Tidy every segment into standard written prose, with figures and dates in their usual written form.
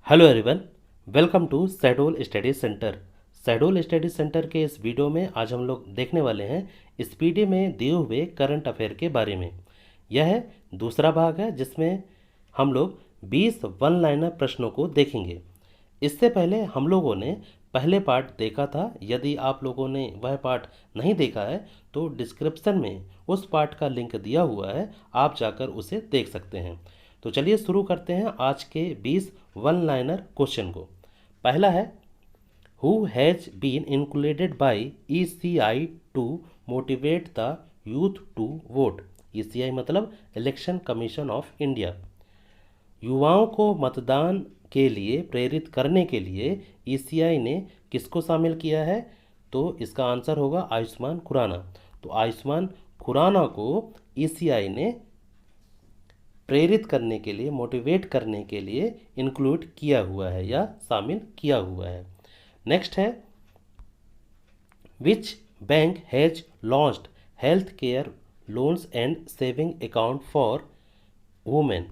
Hello everyone, welcome to Shahdol study centre. Shahdol study centre के इस video में आज हम लोग देखने वाले हैं स्पीडी में दिए हुए करंट अफेयर के बारे में। यह दूसरा भाग है जिसमें हम लोग 20 वन लाइनर प्रश्नों को देखेंगे। इससे पहले हम लोगों ने पहले पार्ट देखा था। यदि आप लोगों ने वह पार्ट नहीं देखा है तो डिस्क्रिप्शन में उस पार्ट का लिंक दिया हुआ है, आप जाकर उसे देख सकते हैं। तो चलिए शुरू करते हैं आज के 20 वन लाइनर क्वेश्चन को। पहला है, who has been included by ECI to motivate the youth to vote. ECI मतलब इलेक्शन कमीशन ऑफ इंडिया। युवाओं को मतदान के लिए प्रेरित करने के लिए ईसीआई ने किसको शामिल किया है? तो इसका आंसर होगा आयुष्मान खुराना। तो आयुष्मान खुराना को ईसीआई ने प्रेरित करने के लिए, मोटिवेट करने के लिए इंक्लूड किया हुआ है या शामिल किया हुआ है। नेक्स्ट है, which bank has launched health care loans and saving account for women.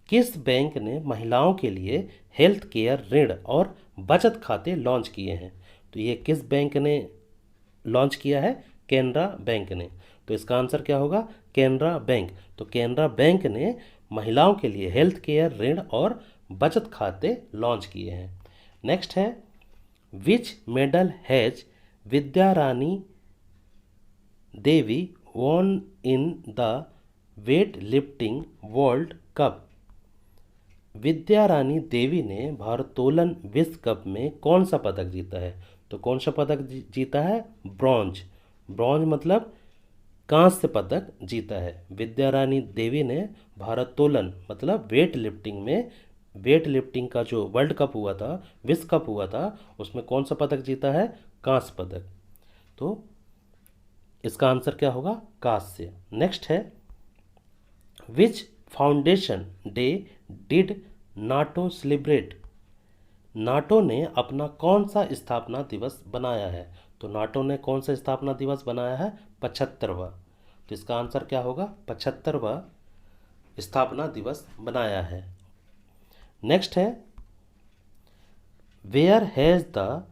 किस बैंक ने महिलाओं के लिए हेल्थ केयर ऋण और बचत खाते लॉन्च किए हैं? तो ये किस बैंक ने लॉन्च किया है? कैनरा बैंक ने। तो इसका आंसर क्या होगा? कैनरा बैंक। तो कैनरा बैंक ने महिलाओं के लिए हेल्थ केयर ऋण और बचत खाते लॉन्च किए हैं। नेक्स्ट है, which medal has Vidya Rani Devi won in the weightlifting world cup. Vidya Rani Devi ने भारोत्तोलन विश्व कप में कौन सा पदक जीता है? तो कौन सा पदक जीता है? ब्रॉन्ज। ब्रॉन्ज मतलब कांस्य पदक जीता है। विद्या रानी देवी ने भारोत्तोलन मतलब वेट लिफ्टिंग में, वेट लिफ्टिंग का जो वर्ल्ड कप हुआ था, विश्व कप हुआ था, उसमें कौन सा पदक जीता है? कांस्य पदक। तो इसका आंसर क्या होगा? कांस्य। नेक्स्ट है, which foundation day did NATO celebrate. NATO ने अपना कौन सा स्थापना दिवस बनाया है? तो नाटो ने कौन सा स्थापना दिवस बनाया है? 75वां। तो इसका आंसर क्या होगा? 75वां स्थापना दिवस बनाया है। नेक्स्ट है, where has the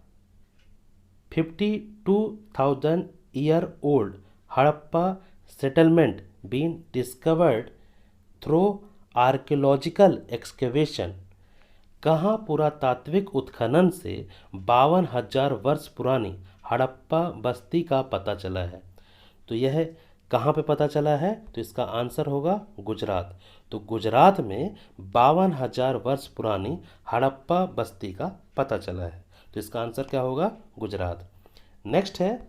52,000 year old Harappa settlement been discovered through archaeological excavation. कहाँ पुरातात्विक उत्खनन से 52,000 वर्ष पुरानी हड़प्पा बस्ती का पता चला है? तो यह कहाँ पे पता चला है? तो इसका आंसर होगा गुजरात। तो गुजरात में 52,000 वर्ष पुरानी हड़प्पा बस्ती का पता चला है। तो इसका आंसर क्या होगा? गुजरात। नेक्स्ट है,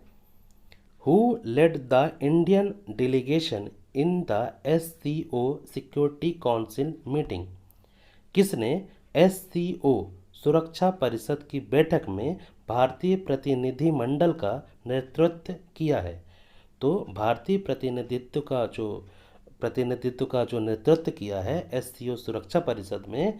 who led the Indian delegation in the SCO security council meeting. किसने SCO सुरक्षा परिषद की बैठक में भारतीय प्रतिनिधिमंडल का नेतृत्व किया है? तो भारतीय प्रतिनिधित्व का जो नेतृत्व किया है SCO सुरक्षा परिषद में,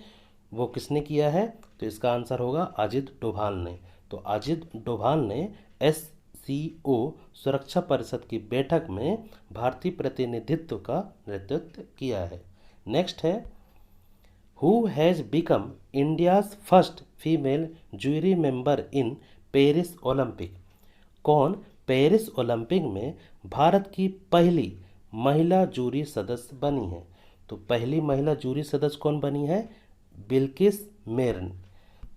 वो किसने किया है? तो इसका आंसर होगा अजित डोभाल ने। तो अजित डोभाल ने SCO सुरक्षा परिषद की बैठक में भारतीय प्रतिनिधित्व का नेतृत्व किया है। नेक्स्ट है, who has become India's first female jury member in Paris Olympic. कौन पेरिस ओलंपिक में भारत की पहली महिला जूरी सदस्य बनी है? तो पहली महिला जूरी सदस्य कौन बनी है? बिल्किस मीर।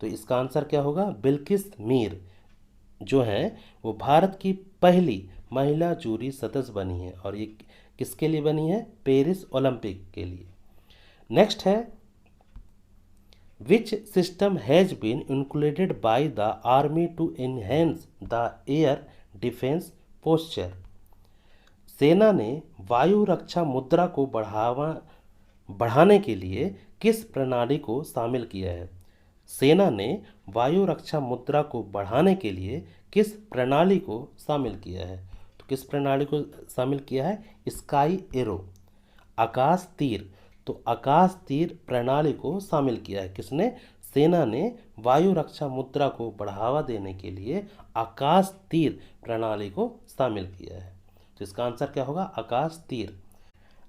तो इसका आंसर क्या होगा? बिल्किस मीर जो है वो भारत की पहली महिला जूरी सदस्य बनी है। और ये किसके लिए बनी है? पेरिस ओलंपिक के लिए। नेक्स्ट है, which system has been included by the army to enhance the air defense posture। सेना ने वायु रक्षा मुद्रा को बढ़ाने के लिए किस प्रणाली को शामिल किया है? सेना ने वायु रक्षा मुद्रा को बढ़ाने के लिए किस प्रणाली को शामिल किया है? तो किस प्रणाली को शामिल किया है? स्काई एरो, आकाश तीर। तो आकाश तीर प्रणाली को शामिल किया है। किसने? सेना ने वायु रक्षा मुद्रा को बढ़ावा देने के लिए आकाश तीर प्रणाली को शामिल किया है। तो इसका आंसर क्या होगा? आकाश तीर।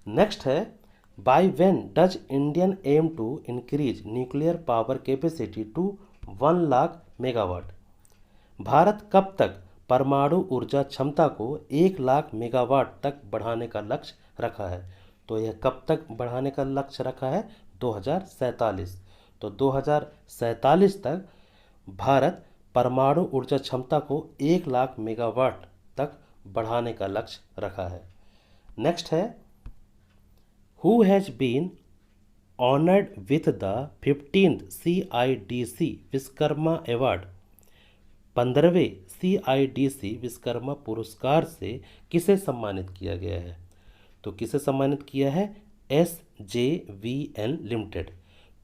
नेक्स्ट है, by when does Indian aim to increase nuclear power capacity to 1 lakh megawatt. Bharat कब तक परमाणु ऊर्जा क्षमता को 1 लाख मेगावाट तक बढ़ाने का लक्ष्य रखा है। तो यह कब तक बढ़ाने का लक्ष्य रखा है, 2047। तो 2047 तक भारत परमाणु ऊर्जा क्षमता को 1 लाख मेगावाट तक बढ़ाने का लक्ष्य रखा है। नेक्स्ट है, who has been honoured with the 15th CIDC Vishwakarma award. 15वें CIDC विश्वकर्मा पुरस्कार से किसे सम्मानित किया गया है। तो किसे सम्मानित किया है, SJVN लिमिटेड।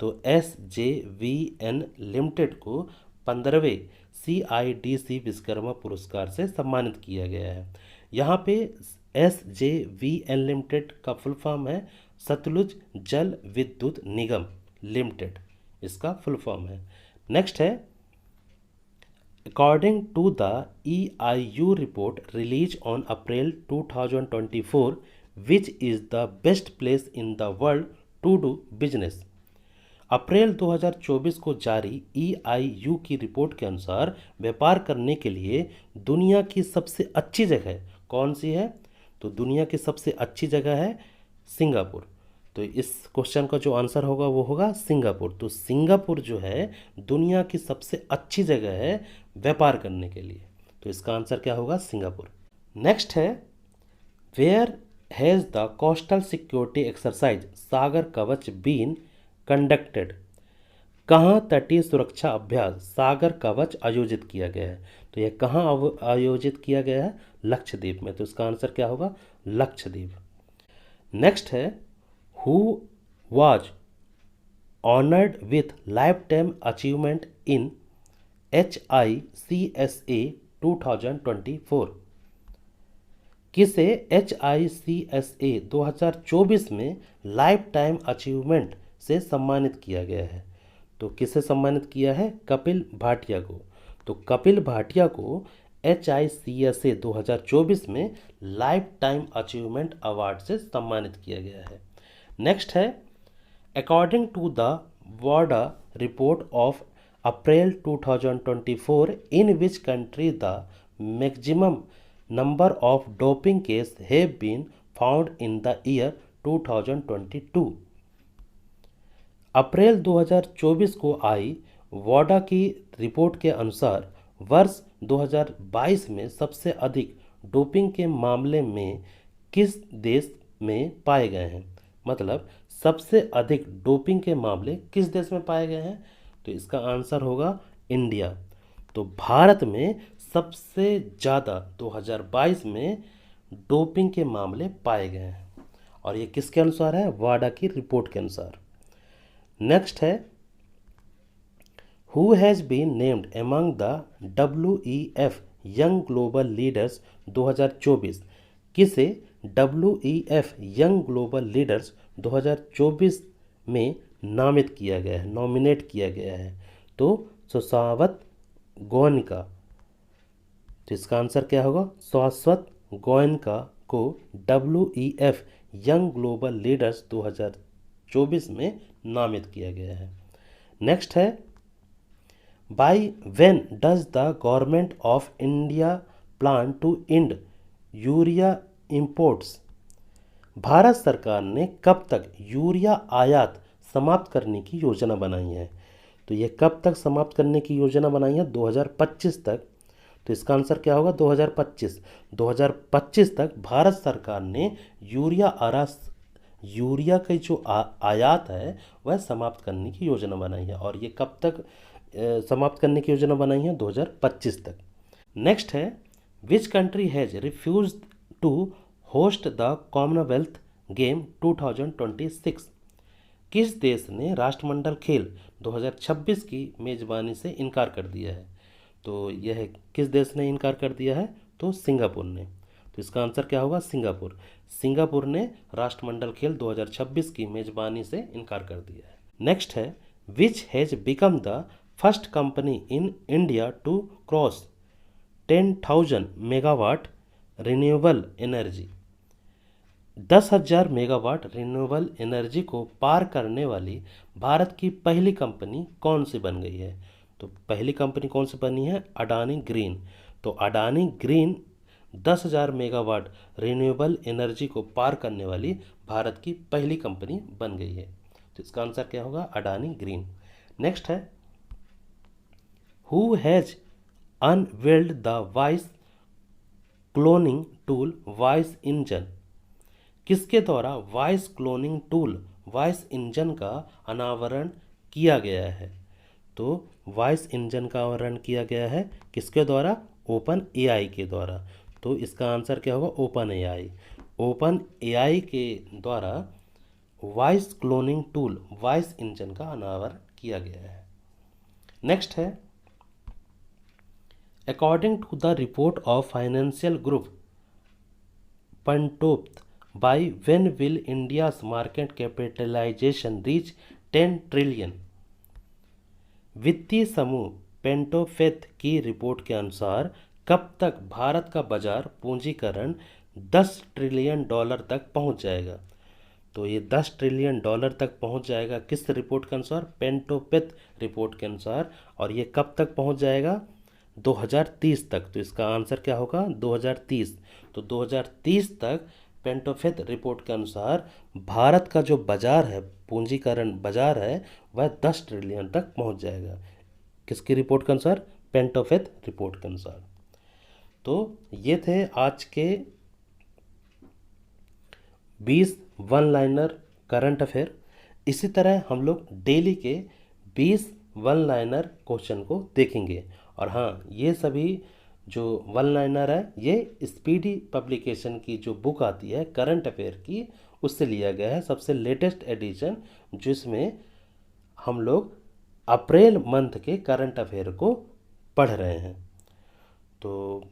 तो SJVN लिमिटेड को 15वें CIDC विश्वकर्मा पुरस्कार से सम्मानित किया गया है। यहाँ पे SJVN लिमिटेड का फुल फॉर्म है सतलुज जल विद्युत निगम लिमिटेड, इसका फुल फॉर्म है। नेक्स्ट है, according to the EIU report released on April 2024 which is the best place in the world to do business. अप्रैल 2024 को जारी EIU की रिपोर्ट के अनुसार व्यापार करने के लिए दुनिया की सबसे अच्छी जगह कौन सी है। तो दुनिया की सबसे अच्छी जगह है सिंगापुर। तो इस क्वेश्चन का जो आंसर होगा वो होगा सिंगापुर। तो सिंगापुर जो है दुनिया की सबसे अच्छी जगह है व्यापार करने के लिए। तो इसका आंसर क्या होगा, सिंगापुर। नेक्स्ट है, where has the coastal security exercise Sagar Kavach been conducted. कहाँ तटीय सुरक्षा अभ्यास सागर कवच आयोजित किया गया है। तो यह कहाँ आयोजित किया गया है, लक्षद्वीप में। तो इसका आंसर क्या होगा, लक्षद्वीप। नेक्स्ट है, who was honoured with life time achievement in HICSA 2024। किसे HICSA 2024 में लाइफ टाइम अचीवमेंट से सम्मानित किया गया है। तो किसे सम्मानित किया है, कपिल भाटिया को। तो कपिल भाटिया को HICSA 2024 में लाइफ टाइम अचीवमेंट अवार्ड से सम्मानित किया गया है। नेक्स्ट है, according to the WADA report of April 2024 in which country the maximum number of doping case have been found in the year 2022। अप्रैल 2024 को आई WADA की रिपोर्ट के अनुसार वर्ष 2022 में सबसे अधिक डोपिंग के मामले में किस देश में पाए गए हैं। मतलब सबसे अधिक डोपिंग के मामले किस देश में पाए गए हैं। तो इसका आंसर होगा इंडिया। तो भारत में सबसे ज़्यादा 2022 में डोपिंग के मामले पाए गए हैं और ये किसके अनुसार है, वाडा की रिपोर्ट के अनुसार। नेक्स्ट है, who has been named among the WEF young global leaders 2024। किसे WEF यंग ग्लोबल लीडर्स 2024 में नामित किया गया है, नॉमिनेट किया गया है। तो शाश्वत गोयनका। तो इसका आंसर क्या होगा, शाश्वत गोयनका को WEF यंग ग्लोबल लीडर्स 2024 में नामित किया गया है। नेक्स्ट है, by when does the government of India plan to end urea imports. Bharat सरकार ने कब तक यूरिया आयात समाप्त करने की योजना बनाई है। तो ये कब तक समाप्त करने की योजना बनाई है, 2025 तक। तो इसका आंसर क्या होगा, 2025। 2025 तक भारत सरकार ने यूरिया की जो आयात है वह समाप्त करने की योजना बनाई है और ये कब तक समाप्त करने की योजना बनाई है, 2025 तक। नेक्स्ट है, which country has refuse to host the Commonwealth game 2026। किस देश ने राष्ट्रमंडल खेल 2026 की मेज़बानी से इनकार कर दिया है। तो यह किस देश ने इनकार कर दिया है, तो सिंगापुर ने। तो इसका आंसर क्या होगा, सिंगापुर। सिंगापुर ने राष्ट्रमंडल खेल 2026 की मेज़बानी से इनकार कर दिया है। नेक्स्ट है, which has become the first company in India to cross 10,000 megawatt renewable energy. 10,000 megawatt renewable energy को पार करने वाली भारत की पहली कंपनी कौन सी बन गई है? तो पहली कंपनी कौन सी बनी है? अडानी ग्रीन। तो Adani green 10,000 megawatt renewable energy को पार करने वाली भारत की पहली कंपनी बन गई है। तो इसका आंसर क्या होगा? अडानी ग्रीन। नेक्स्ट है, who has unveiled the voice cloning tool voice engine? किसके द्वारा voice cloning tool voice engine का अनावरण किया गया है? तो वॉइस इंजन का अनावरण किया गया है किसके द्वारा? ओपन एआई के द्वारा। तो इसका आंसर क्या होगा? Open AI. ओपन एआई के द्वारा voice cloning tool voice engine का अनावरण किया गया है। नेक्स्ट है, according to the report of financial group Pantomath, by when will India's market capitalization reach 10 trillion? वित्तीय समूह पेंटोफेथ की रिपोर्ट के अनुसार कब तक भारत का बाजार पूंजीकरण 10 ट्रिलियन डॉलर तक पहुंच जाएगा? तो ये 10 ट्रिलियन डॉलर तक पहुंच जाएगा किस रिपोर्ट के अनुसार? पेंटोफेथ रिपोर्ट के अनुसार। और ये कब तक पहुंच जाएगा? 2030 तक। तो इसका आंसर क्या होगा? 2030। तो 2030 तक पेंटोफेथ रिपोर्ट के अनुसार भारत का जो बाजार है, पूंजीकरण बाजार है, वह 10 ट्रिलियन तक पहुंच जाएगा। किसकी रिपोर्ट के अनुसार? पेंटोफेथ रिपोर्ट के अनुसार। तो ये थे आज के 20 वन लाइनर करंट अफेयर। इसी तरह हम लोग डेली के 20 वन लाइनर क्वेश्चन को देखेंगे। और हाँ, ये सभी जो वन लाइनर है ये स्पीडी पब्लिकेशन की जो बुक आती है करंट अफेयर की, उससे लिया गया है, सबसे लेटेस्ट एडिशन, जिसमें हम लोग अप्रैल मंथ के करंट अफेयर को पढ़ रहे हैं। तो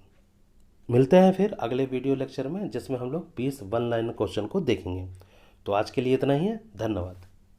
मिलते हैं फिर अगले वीडियो लेक्चर में, जिसमें हम लोग 20 वन लाइनर क्वेश्चन को देखेंगे। तो आज के लिए इतना ही है। धन्यवाद।